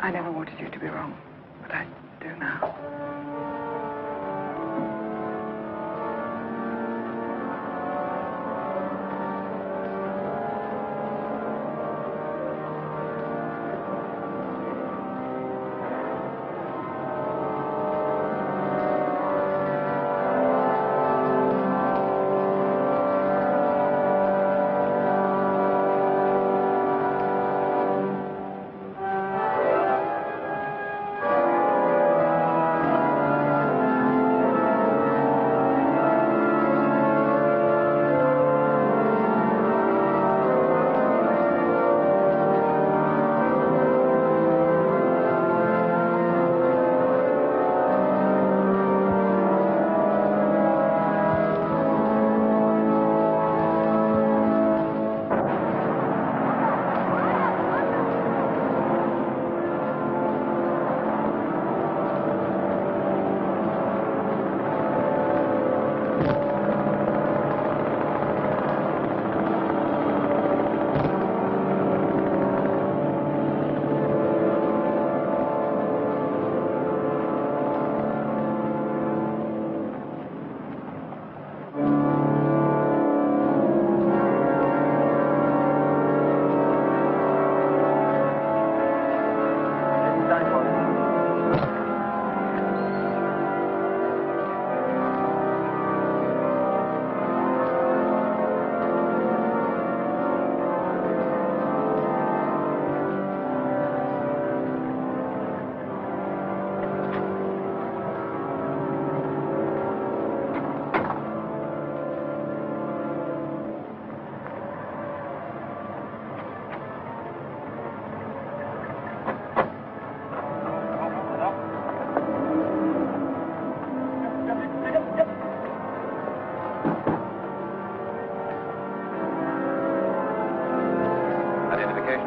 I never wanted you to be wrong, but I do now.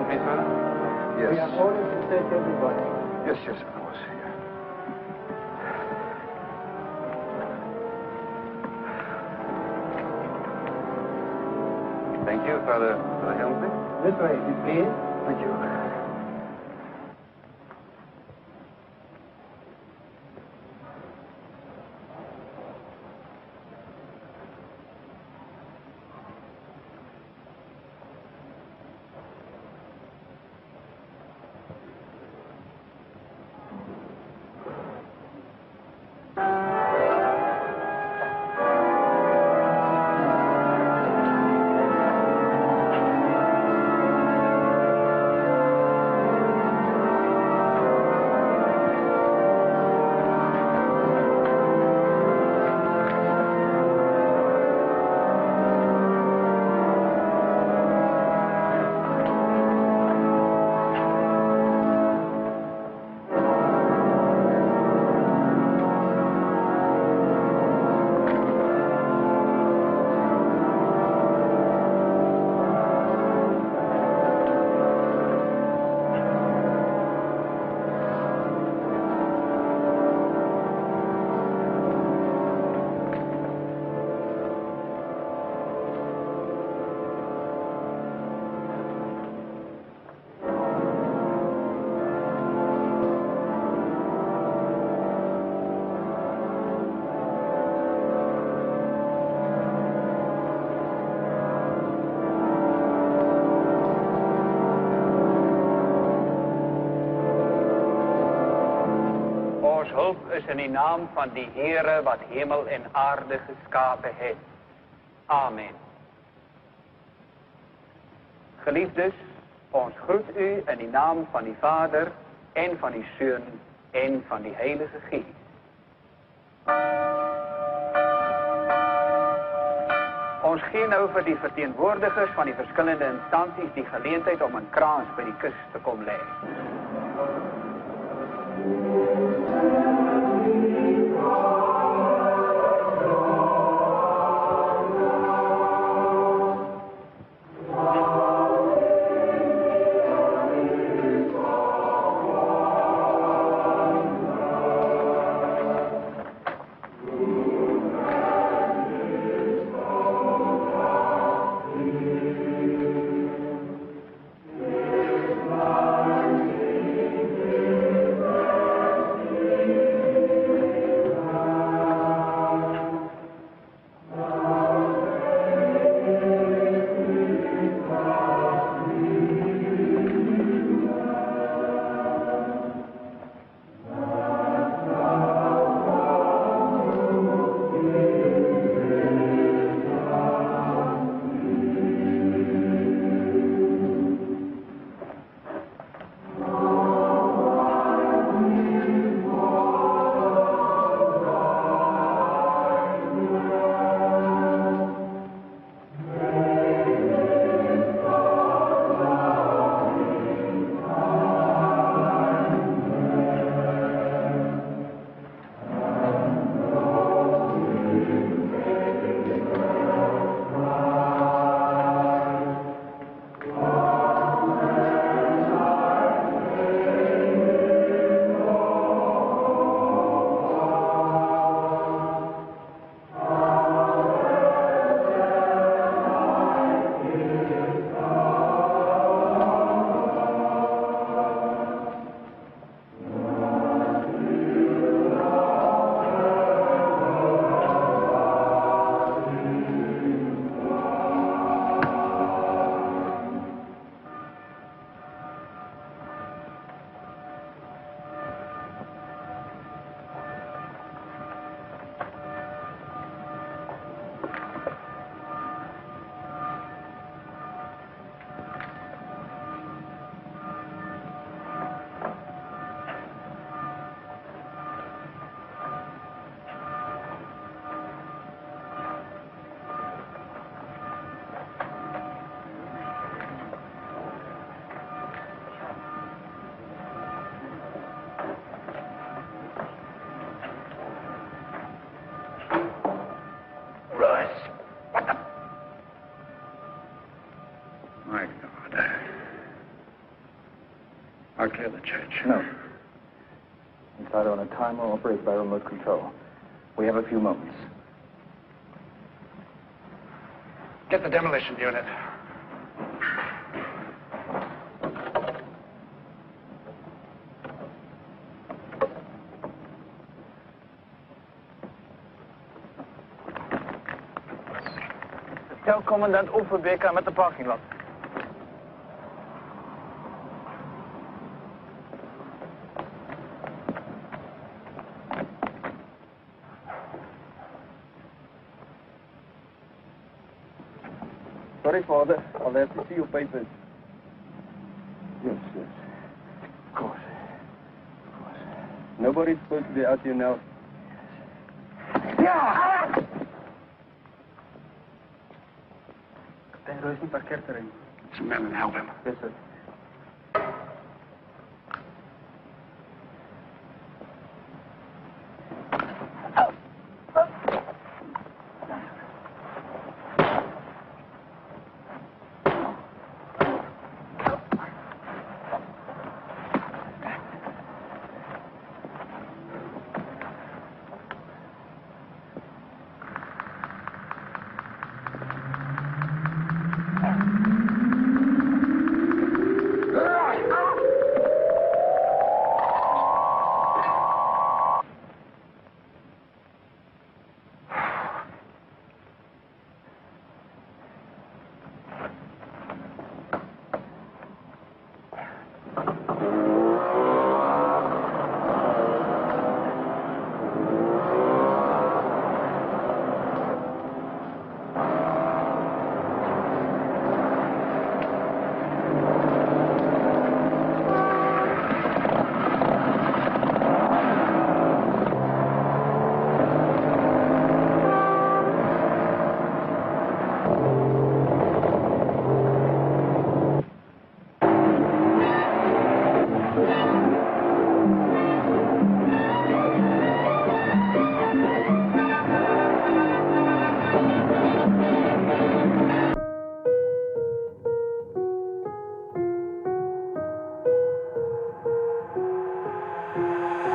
Please, madam?
Yes.
We are calling to search everybody.
Yes, of course. Yeah.
Thank you, Father Helmsley.
This way, if you please.
Thank you.
Ons hulp is in die naam van die Heere wat hemel en aarde geskapen heeft. Amen. Geliefdes, ons groet u in die naam van die Vader en van die Seun en van die Heilige Geest. Ons gee nou vir die verteenwoordigers van die verskillende instansies die geleentheid om in kraans by die kus te kom lê.
I'll clear the church.
No. Inside on a timer operated by remote control. We have a few moments.
Get the demolition unit.
Tel commandant Overbeek aan met de parkinglot.
Sorry, Father. I'll have to see your papers.
Yes, yes. Of course.
Nobody's supposed to be out here now.
There is some men and help him.
Yes, sir.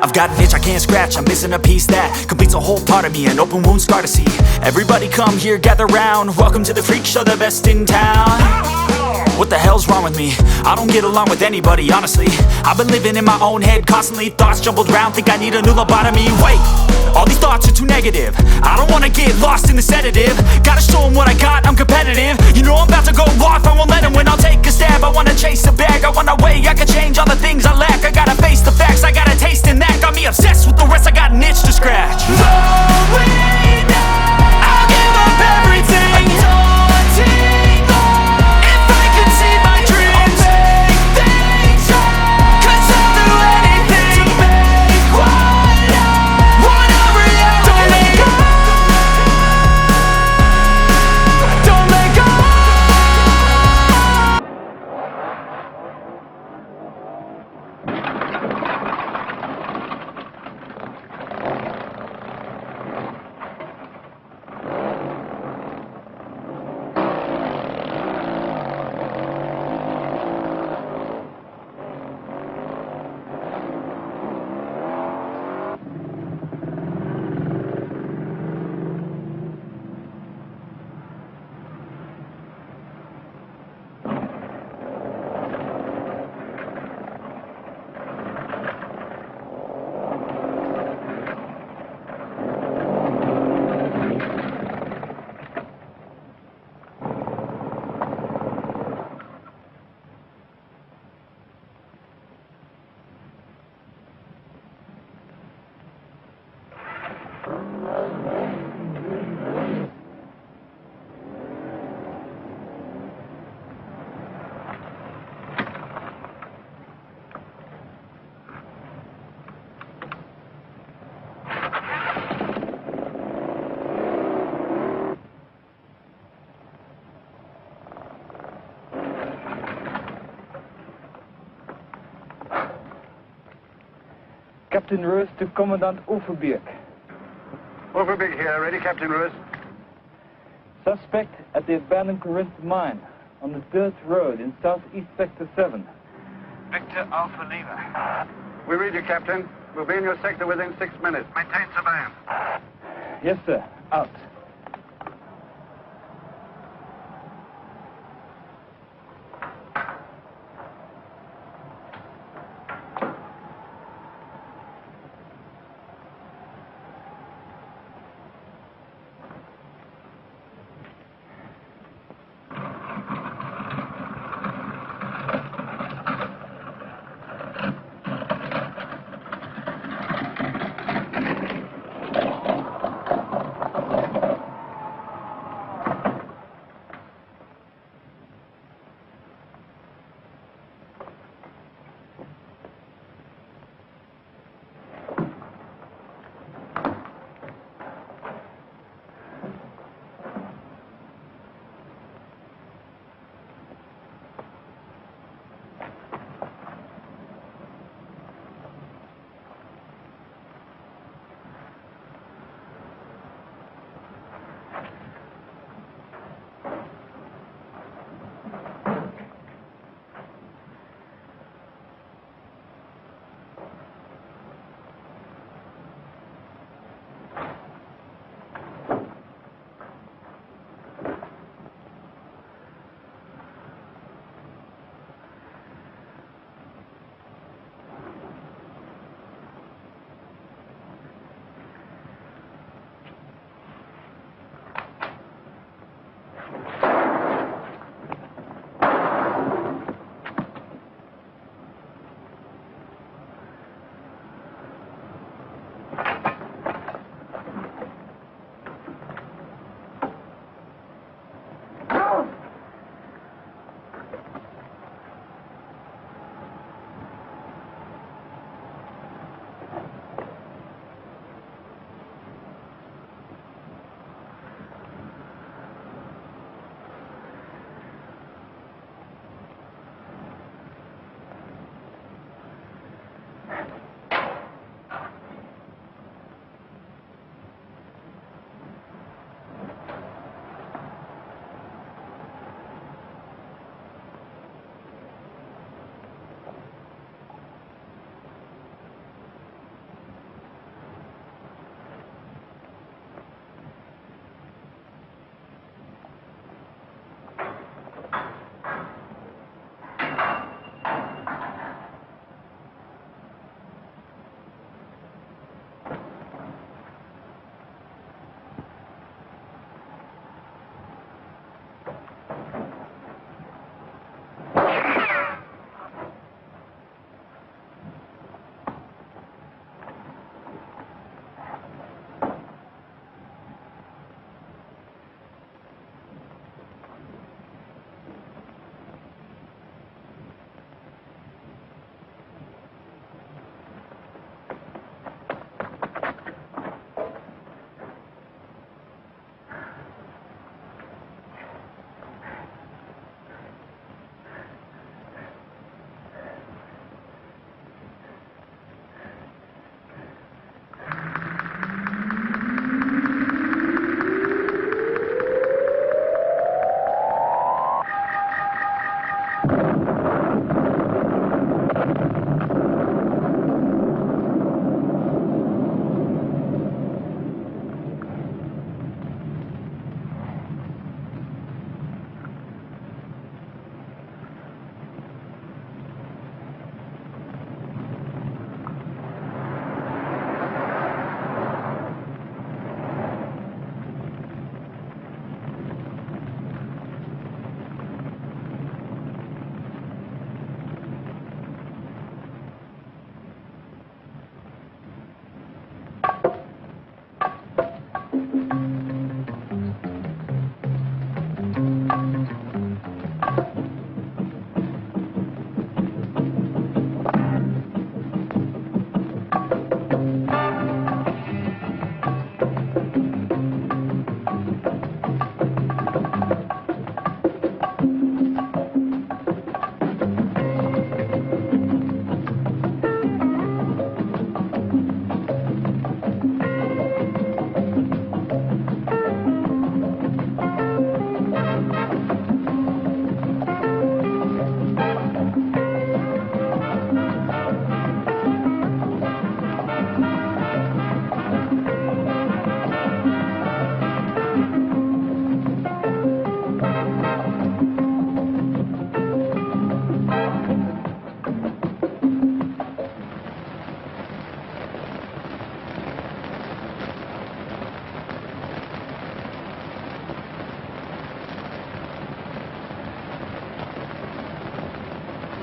I've got an itch I can't scratch, I'm missing a piece that completes a whole part of me, an open wound scar to see. Everybody come here, gather round, welcome to the freak show, the best in town. What the hell's wrong with me? I don't get along with anybody, honestly. I've been living in my own head constantly, thoughts jumbled round, think I need a new lobotomy. Wait, all these thoughts are too negative. I don't wanna get lost in the sedative. Gotta show them what I got, I'm competitive. You know I'm about to go off, I won't let them win. I'll take a stab, I wanna chase a bag. I wanna weigh, I can change all the things I lack. I gotta face the facts, I got a taste in that. Got me obsessed with the rest, I got an itch to scratch. Slowing down, I'll give up everything.
Captain Roos to Commandant Overbeek.
Overbeek here. Ready, Captain Roos?
Suspect at the abandoned Corinth mine on the dirt road in southeast sector 7.
Victor Alpha Lima.
We read you, Captain. We'll be in your sector within 6 minutes. Maintain surveillance.
Yes, sir. Out.